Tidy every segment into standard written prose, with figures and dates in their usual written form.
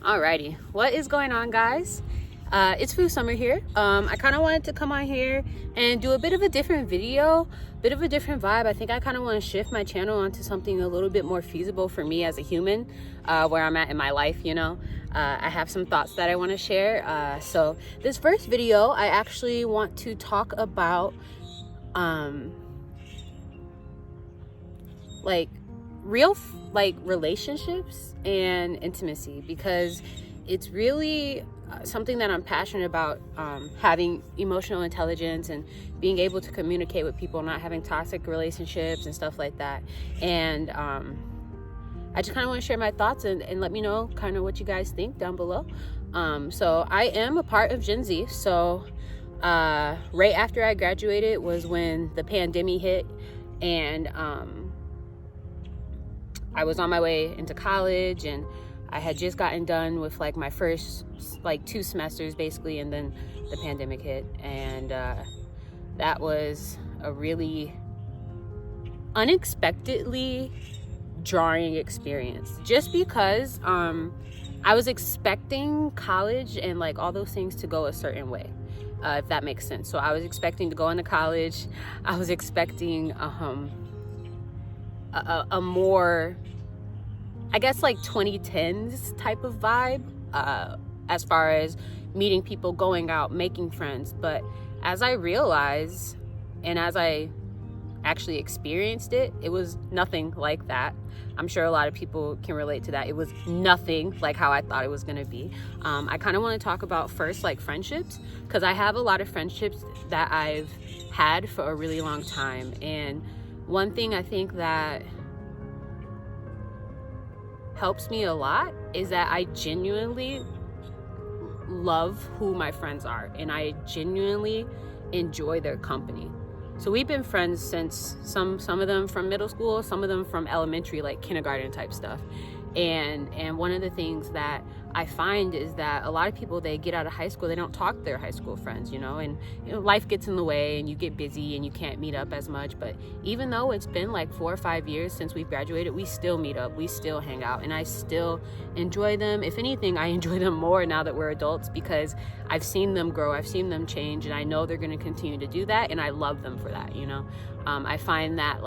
Alrighty, what is going on, guys? It's Food Summer here. I kind of wanted to come on here and do a bit of a different video, bit of a different vibe. I think I kind of want to shift my channel onto something a little bit more feasible for me as a human, where I'm at in my life, I have some thoughts that I want to share. So this first video, I actually want to talk about relationships and intimacy, because it's really something that I'm passionate about, having emotional intelligence and being able to communicate with people, not having toxic relationships and stuff like that. And I just kind of want to share my thoughts and let me know kind of what you guys think down below. So I am a part of Gen Z. So right after I graduated was when the pandemic hit, and I was on my way into college, and I had just gotten done with my first 2 semesters basically, and then the pandemic hit, and that was a really unexpectedly jarring experience, just because I was expecting college and all those things to go a certain way, if that makes sense. So I was expecting to go into college. I was expecting a more, I guess, 2010's type of vibe, as far as meeting people, going out, making friends. But as I realized, and as I actually experienced it, it was nothing like that. I'm sure a lot of people can relate to that. It was nothing like how I thought it was going to be. I kind of want to talk about first friendships, because I have a lot of friendships that I've had for a really long time. And one thing I think that helps me a lot is that I genuinely love who my friends are, and I genuinely enjoy their company. So we've been friends since some of them from middle school, some of them from elementary, kindergarten type stuff. And one of the things that I find is that a lot of people, they get out of high school, they don't talk to their high school friends, and life gets in the way and you get busy and you can't meet up as much. But even though it's been 4 or 5 years since we've graduated, we still meet up, we still hang out, and I still enjoy them. If anything, I enjoy them more now that we're adults, because I've seen them grow, I've seen them change, and I know they're going to continue to do that, and I love them for that. I find that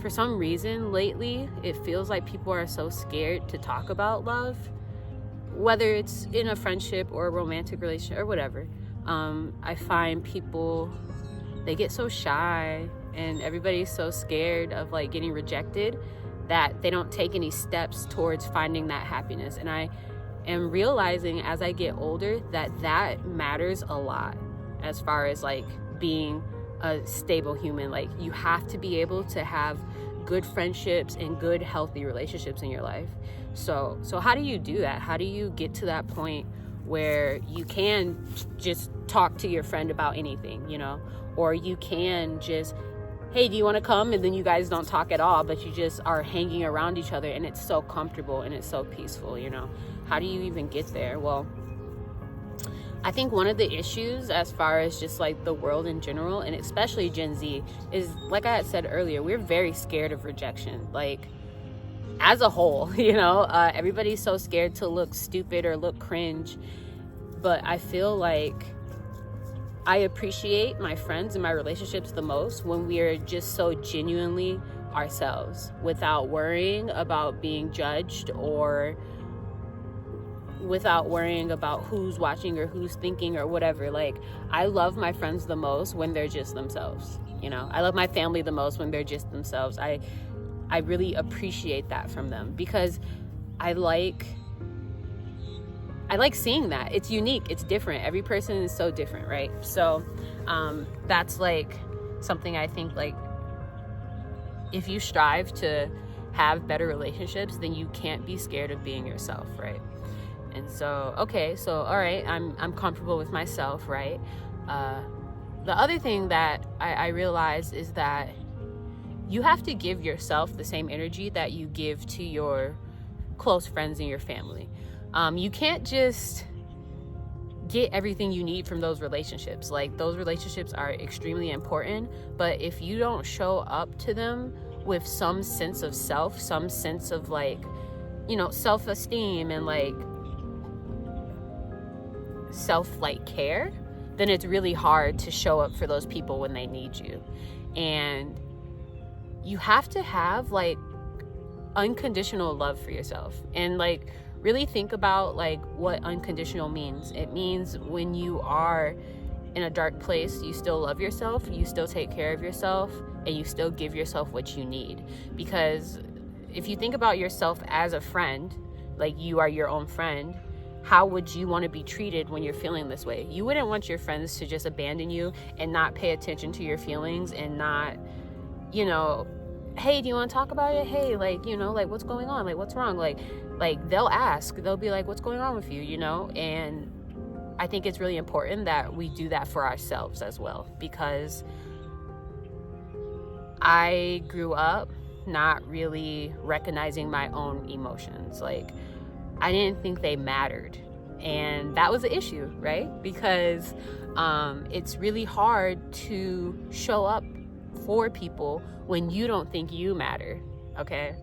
for some reason lately, it feels like people are so scared to talk about love, whether it's in a friendship or a romantic relationship or whatever. I find people, they get so shy, and everybody's so scared of getting rejected, that they don't take any steps towards finding that happiness. And I am realizing as I get older that matters a lot, as far as being a stable human. You have to be able to have good friendships and good healthy relationships in your life. So how do you do that? How do you get to that point where you can just talk to your friend about anything, or you can just, hey, do you want to come? And then you guys don't talk at all, but you just are hanging around each other, and it's so comfortable and it's so peaceful. How do you even get there? Well, I think one of the issues, as far as just the world in general, and especially Gen Z, is, like I had said earlier, we're very scared of rejection. As a whole, everybody's so scared to look stupid or look cringe. But I feel I appreciate my friends and my relationships the most when we are just so genuinely ourselves, without worrying about being judged, or without worrying about who's watching or who's thinking or whatever. I love my friends the most when they're just themselves. I love my family the most when they're just themselves. I really appreciate that from them, because I like seeing that. It's unique, it's different. Every person is so different, right? So that's something I think, if you strive to have better relationships, then you can't be scared of being yourself, right? And so, okay, so all right, I'm comfortable with myself, right? The other thing that I realized is that you have to give yourself the same energy that you give to your close friends and your family. You can't just get everything you need from those relationships. Those relationships are extremely important, but if you don't show up to them with some sense of self, some sense of self-esteem and like care, then it's really hard to show up for those people when they need you. And you have to have like unconditional love for yourself, and like really think about like what unconditional means. It means when you are in a dark place, you still love yourself, you still take care of yourself, and you still give yourself what you need. Because if you think about yourself as a friend, like you are your own friend, how would you want to be treated when you're feeling this way? You wouldn't want your friends to just abandon you and not pay attention to your feelings and not, hey, do you want to talk about it? Hey, like, like what's going on? Like, what's wrong? Like they'll ask, they'll be like, what's going on with you? And I think it's really important that we do that for ourselves as well, because I grew up not really recognizing my own emotions. Like, I didn't think they mattered. And that was the issue, right? Because it's really hard to show up for people when you don't think you matter, okay?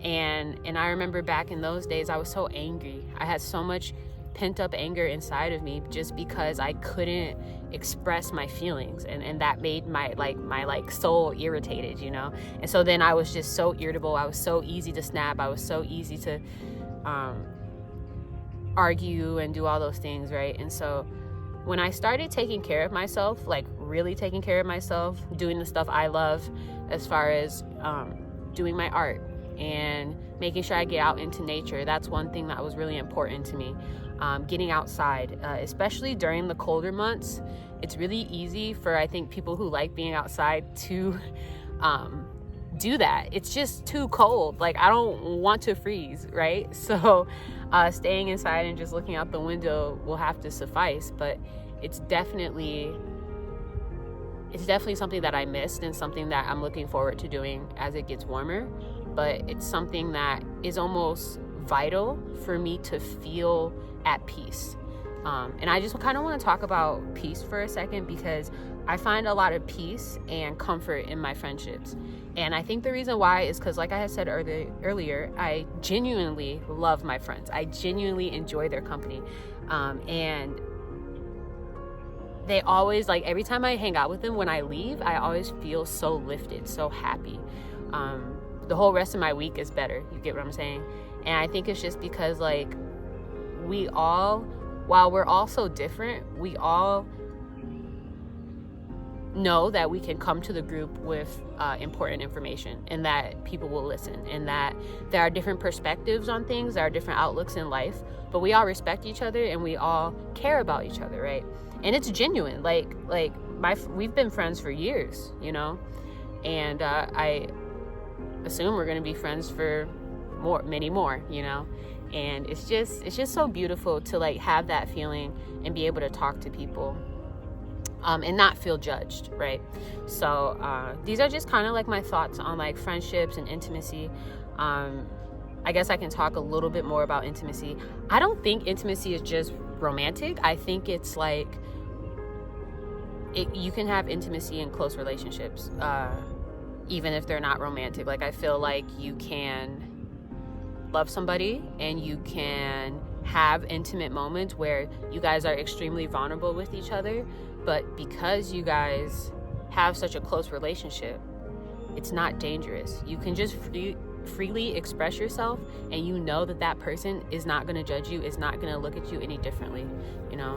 And I remember back in those days, I was so angry. I had so much pent up anger inside of me just because I couldn't express my feelings, and that made my soul irritated, And so then I was just so irritable. I was so easy to snap. I was so easy to argue and do all those things, right? And so when I started taking care of myself, like really taking care of myself, doing the stuff I love, as far as doing my art and making sure I get out into nature, that's one thing that was really important to me. Getting outside, especially during the colder months, it's really easy for, I think, people who like being outside to do that. It's just too cold. Like, I don't want to freeze, right? So staying inside and just looking out the window will have to suffice. But it's definitely something that I missed, and something that I'm looking forward to doing as it gets warmer. But it's something that is almost vital for me to feel at peace. And I just kind of want to talk about peace for a second, because I find a lot of peace and comfort in my friendships. And I think the reason why is because, like I had said earlier, I genuinely love my friends. I genuinely enjoy their company. And they always, like, every time I hang out with them, when I leave, I always feel so lifted, so happy. The whole rest of my week is better. You get what I'm saying? And I think it's just because, like, we all, while we're all so different, we all know that we can come to the group with important information, and that people will listen, and that there are different perspectives on things, there are different outlooks in life, but we all respect each other and we all care about each other, right? And it's genuine. We've been friends for years, and I assume we're going to be friends for many more, and it's just so beautiful to like have that feeling and be able to talk to people and not feel judged, right? So these are just kind of like my thoughts on like friendships and intimacy. I guess I can talk a little bit more about intimacy. I don't think intimacy is just romantic. I think it's like you can have intimacy in close relationships, even if they're not romantic. Like, I feel like you can love somebody and you can have intimate moments where you guys are extremely vulnerable with each other, but because you guys have such a close relationship, it's not dangerous. You can just freely express yourself, and you know that person is not going to judge you, is not going to look at you any differently,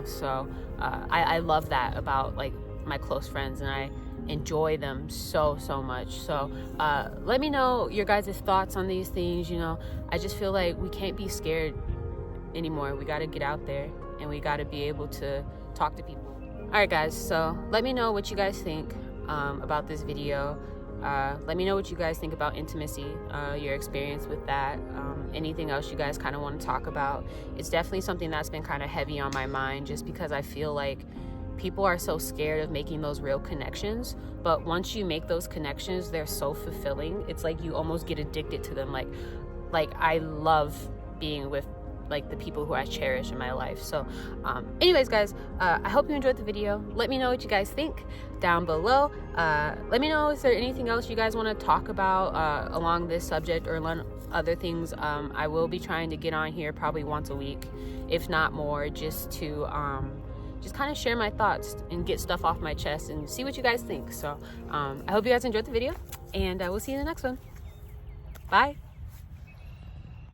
So I love that about like my close friends, and I enjoy them so much. So let me know your guys' thoughts on these things. I just feel like we can't be scared anymore. We got to get out there, and we got to be able to talk to people. All right, guys, so let me know what you guys think about this video. Let me know what you guys think about intimacy, your experience with that, anything else you guys kind of want to talk about. It's definitely something that's been kind of heavy on my mind, just because I feel like people are so scared of making those real connections, but once you make those connections, they're so fulfilling. It's like you almost get addicted to them. Like I love being with like the people who I cherish in my life. So anyways, guys, I hope you enjoyed the video. Let me know what you guys think down below. Let me know, is there anything else you guys want to talk about along this subject, or other things. I will be trying to get on here probably once a week, if not more, just to just kind of share my thoughts and get stuff off my chest and see what you guys think. So I hope you guys enjoyed the video, and I will see you in the next one. Bye.